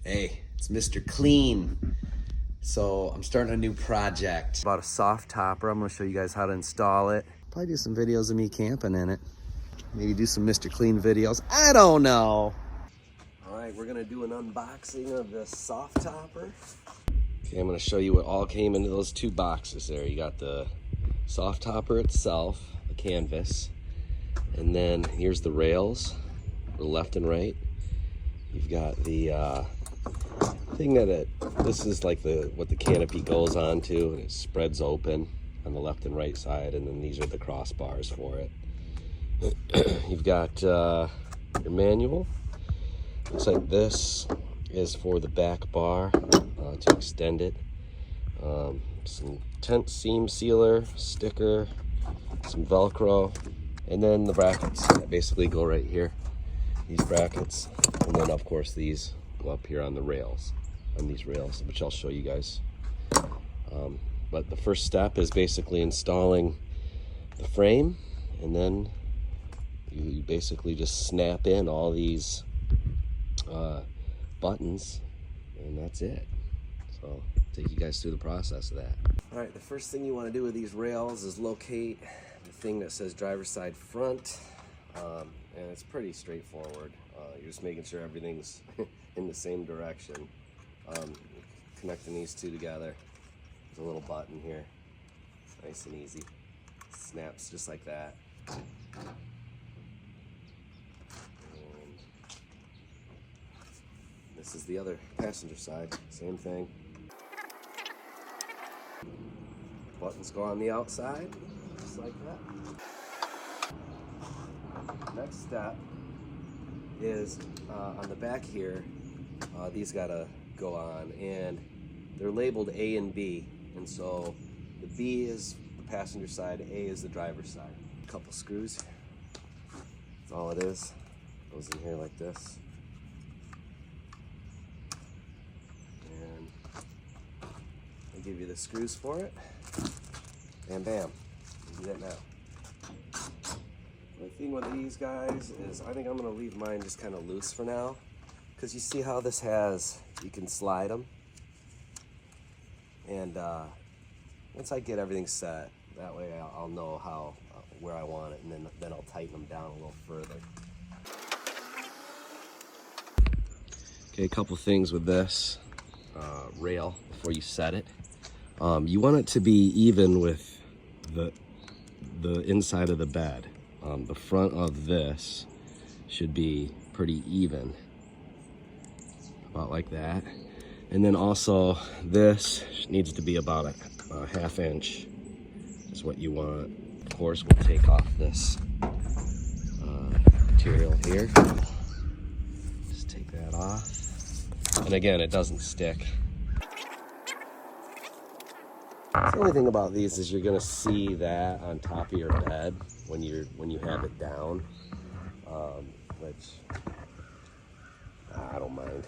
Hey, it's Mr. Clean. So I'm starting a new project about a Softopper. I'm gonna show you guys how to install it. Probably do some videos of me camping in it. Maybe do some Mr. Clean videos. I don't know. All right, we're gonna do an unboxing of the Softopper. Okay, I'm gonna show you what all came into those two boxes there. You got the Softopper itself, the canvas, and then here's the rails, the left and right. You've got the thing this is like what the canopy goes onto, and it spreads open on the left and right side, and then these are the crossbars for it. You've got your manual. Looks like this is for the back bar to extend it. Some tent seam sealer, sticker, some Velcro, and then the brackets that basically go right here. These brackets, and then of course these go up here on the rails, on these rails, which I'll show you guys. But the first step is basically installing the frame, and then you basically just snap in all these buttons, and that's it. So I'll take you guys through the process of that. All right, the first thing you want to do with these rails is locate the thing that says driver's side front, and it's pretty straightforward. You're just making sure everything's in the same direction. Connecting these two together. There's a little button here. It's nice and easy. Snaps just like that. And this is the other passenger side. Same thing. Buttons go on the outside, just like that. Next step is on the back here, these gotta go on, and they're labeled A and B, and so the B is the passenger side, A is the driver's side. A couple screws, that's all it is. Goes in here like this, and they give you the screws for it, and bam, you do that now. The thing with these guys is I think I'm going to leave mine just kind of loose for now, because you see how this has, you can slide them, and once I get everything set, that way I'll know where I want it, and then I'll tighten them down a little further. Okay, a couple things with this rail before you set it. You want it to be even with the inside of the bed. The front of this should be pretty even, about like that. And then also this needs to be about a ½ inch is what you want. Of course, we'll take off this material here. Just take that off. And again, it doesn't stick. The only thing about these is you're gonna see that on top of your bed when you have it down, which I don't mind.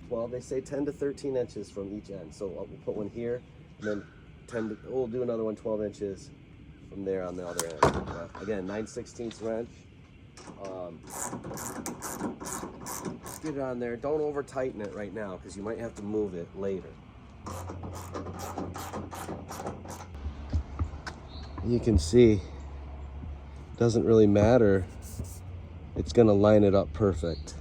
Well, they say 10 to 13 inches from each end, so we'll put one here, and then we'll do another one 12 inches from there on the other end. Again, 9/16 wrench. Get it on there. Don't over tighten it right now, because you might have to move it later. You can see it doesn't really matter, it's gonna line it up perfect.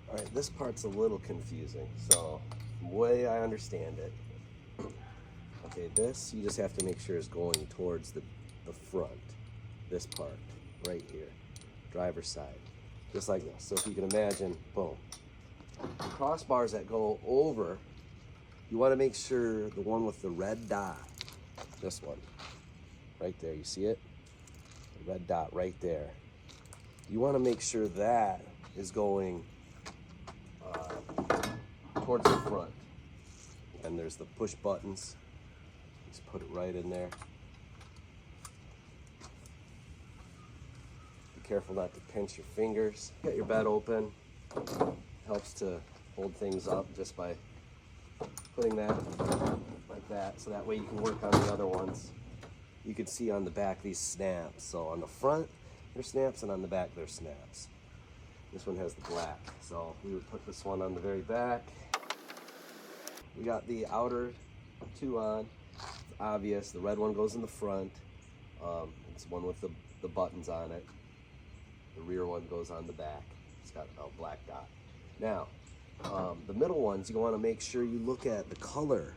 All right, this part's a little confusing, so the way I understand it, okay, this you just have to make sure is going towards the front, this part right here, driver's side, just like this. So if you can imagine, boom. The crossbars that go over, you want to make sure the one with the red dot, this one, right there, you see it? The red dot right there. You want to make sure that is going towards the front. And there's the push buttons. Just put it right in there. Be careful not to pinch your fingers. Get your bed open. Helps to hold things up just by putting that like that, so that way you can work on the other ones. you can see on the back these snaps. So on the front, there's snaps, and on the back, there's snaps. This one has the black. So we would put this one on the very back. We got the outer two on. It's obvious. The red one goes in the front. It's one with the buttons on it. The rear one goes on the back. It's got a black dot. Now, the middle ones, you want to make sure you look at the color.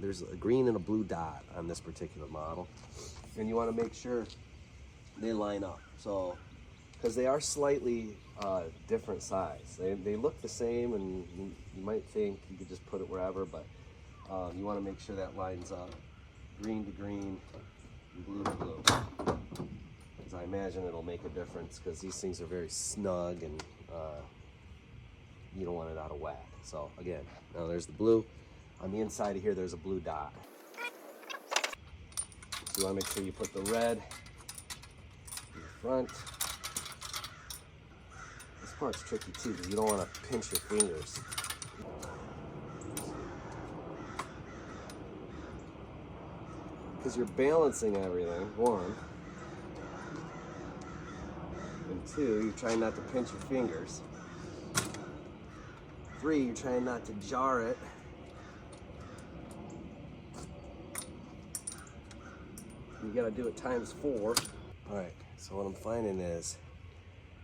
There's a green and a blue dot on this particular model. And you want to make sure they line up. So, because they are slightly different size. They look the same, and you might think you could just put it wherever, but you want to make sure that lines up. Green to green, and blue to blue. Because I imagine it'll make a difference, because these things are very snug, and you don't want it out of whack. So again, now there's the blue. On the inside of here, there's a blue dot. So you want to make sure you put the red in the front. This part's tricky too, because you don't want to pinch your fingers. Because you're balancing everything, one. And two, you're trying not to pinch your fingers. Three, you're trying not to jar it. You gotta do it times 4. All right, so what I'm finding is,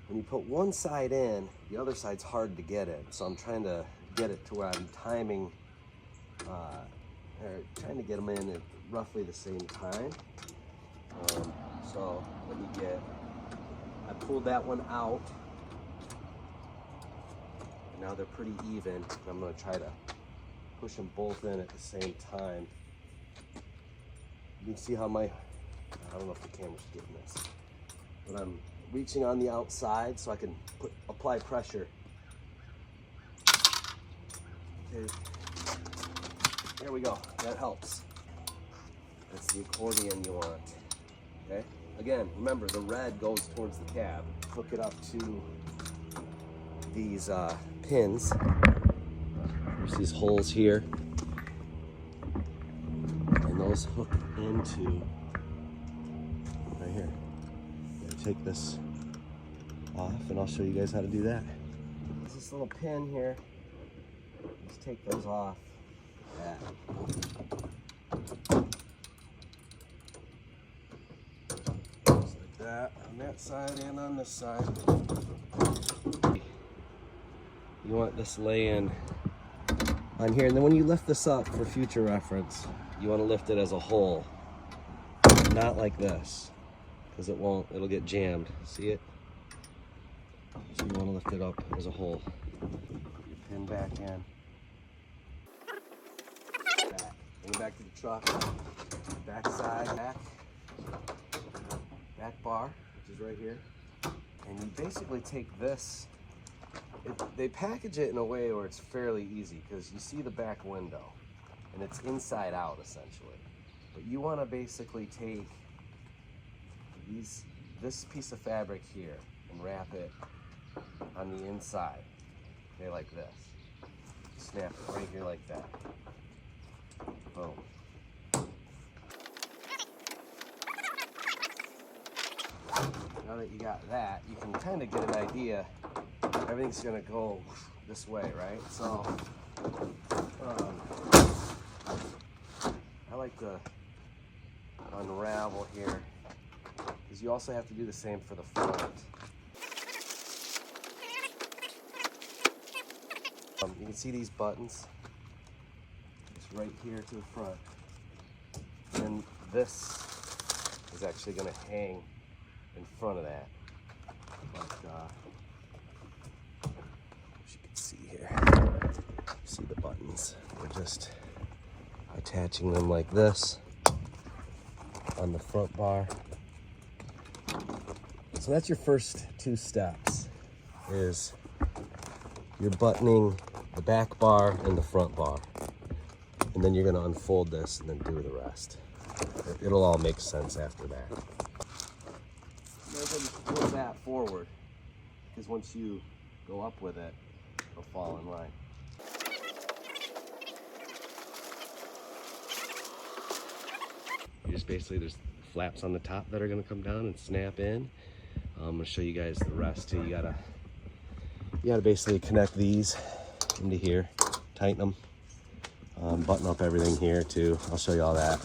when you put one side in, the other side's hard to get in. So I'm trying to get it to where I'm timing, or trying to get them in at roughly the same time. So what you get, I pulled that one out. Now they're pretty even. I'm gonna try to push them both in at the same time. You can see how I don't know if the camera's getting this, but I'm reaching on the outside so I can apply pressure. Okay, there we go, that helps. That's the accordion you want, okay? Again, remember the red goes towards the cab. Hook it up to these pins. There's these holes here, and those hook into right here. Take this off, and I'll show you guys how to do that. There's this little pin here. Just take those off. That. Just like that, on that side and on this side. You want this laying on here, and then when you lift this up for future reference, you want to lift it as a whole, not like this, because it'll get jammed. See it? So you want to lift it up as a whole. Your pin back in. Back. Bring it back to the truck. Back side, back bar, which is right here. And you basically take this, they package it in a way where it's fairly easy, because you see the back window, and it's inside out essentially. But you want to basically take this piece of fabric here and wrap it on the inside, okay, like this. Snap it right here like that. Boom. Now that you got that, you can kind of get an idea. Everything's gonna go this way, right? So I like to unravel here, because you also have to do the same for the front. You can see these buttons. It's right here to the front. And this is actually going to hang in front of that. Like, as you can see here, see the buttons. We're just attaching them like this on the front bar. So that's your first 2 steps, is you're buttoning the back bar and the front bar. And then you're gonna unfold this and then do the rest. It'll all make sense after that. Go ahead and pull that forward, because once you go up with it, it'll fall in line. You just basically, there's flaps on the top that are gonna come down and snap in. I'm gonna show you guys the rest too. You gotta basically connect these into here, tighten them, button up everything here too. I'll show you all that.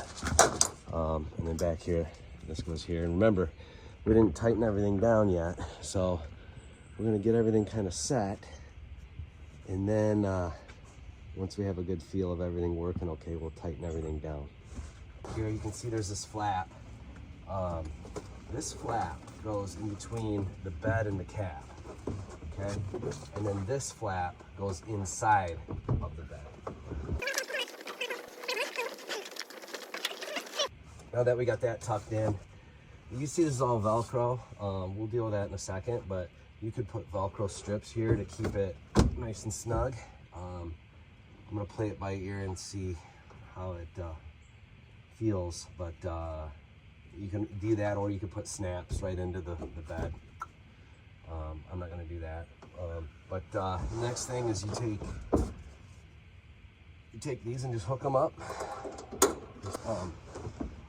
And then back here, this goes here. And remember, we didn't tighten everything down yet, so we're gonna get everything kind of set. And then once we have a good feel of everything working okay, we'll tighten everything down. Here you can see there's this flap. This flap goes in between the bed and the cab, okay? And then this flap goes inside of the bed. Now that we got that tucked in, you can see this is all Velcro. We'll deal with that in a second, but you could put Velcro strips here to keep it nice and snug. I'm gonna play it by ear and see how it feels, but you can do that, or you can put snaps right into the bed. I'm not gonna do that. But the next thing is you take these and just hook them up.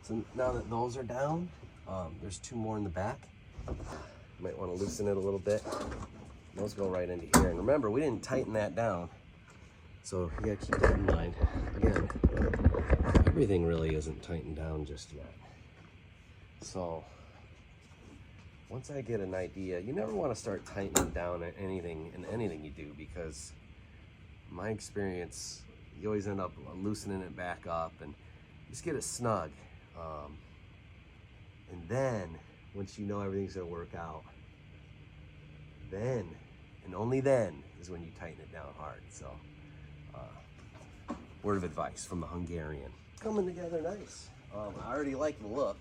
So now that those are down, there's two more in the back. You might want to loosen it a little bit. Those go right into here. And remember, we didn't tighten that down, so you gotta keep that in mind. Again, everything really isn't tightened down just yet. So once I get an idea, you never want to start tightening down at anything you do, because my experience, you always end up loosening it back up, and just get it snug. And then once you know everything's gonna work out, then and only then is when you tighten it down hard. So word of advice from the Hungarian. Coming together nice. I already like the look.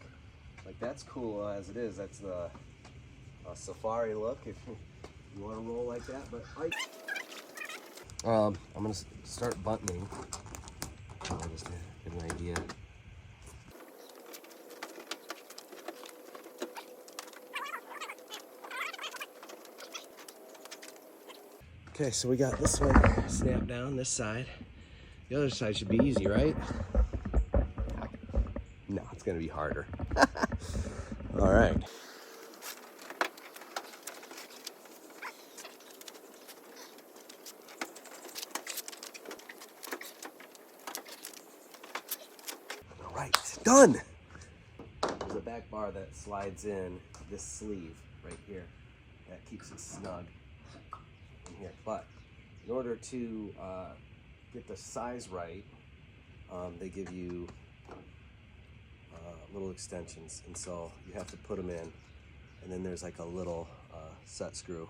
Like, that's cool as it is. That's the safari look if you want to roll like that. But I'm gonna start buttoning just to get an idea. Okay, so we got this one snapped down, this side. The other side should be easy, right? No, it's gonna be harder. All right. All right, done. There's a back bar that slides in this sleeve right here. That keeps it snug in here. But in order to get the size right, they give you little extensions, and so you have to put them in, and then there's like a little set screw.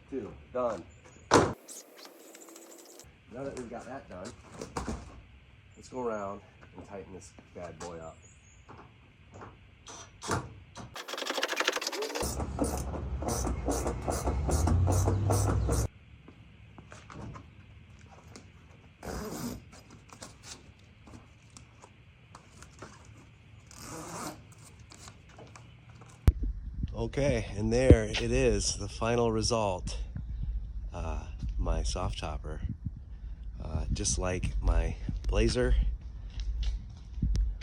Two, done. Now that we've got that done, let's go around and tighten this bad boy up. Okay, and there it is, the final result. My Softopper. Just like my Blazer,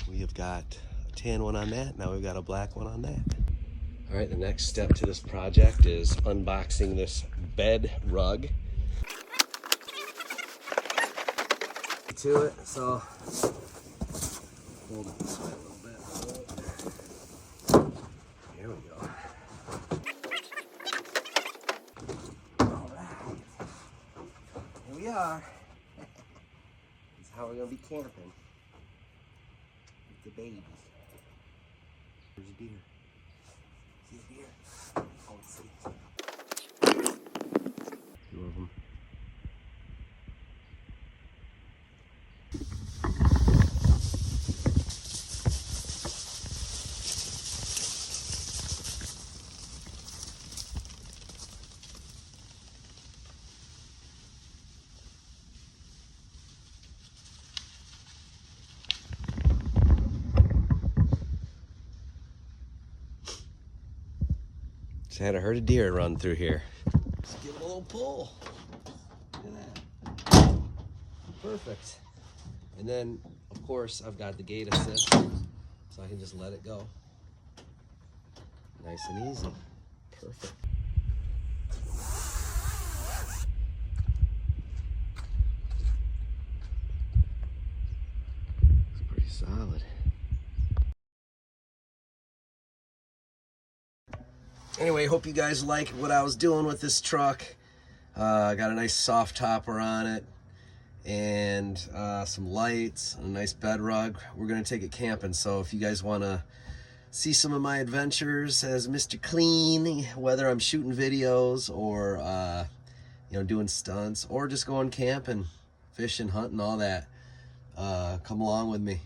we have got a tan one on that, now we've got a black one on that. All right, the next step to this project is unboxing this bed rug. To it, so hold it this way a little bit. Here we go. All right, here we are. This is how we're gonna be camping with the baby. There's a deer. See a deer? Oh, let's see. Two of them. Just had a herd of deer run through here. Let's give it a little pull. Look at that. Perfect. And then, of course, I've got the gate assist, so I can just let it go. Nice and easy. Perfect. It's pretty solid. Anyway, hope you guys like what I was doing with this truck. I got a nice soft topper on it and some lights and a nice bed rug. We're gonna take it camping, so if you guys wanna see some of my adventures as Mr. Clean, whether I'm shooting videos or you know, doing stunts or just going camping, fishing, hunting, all that, come along with me.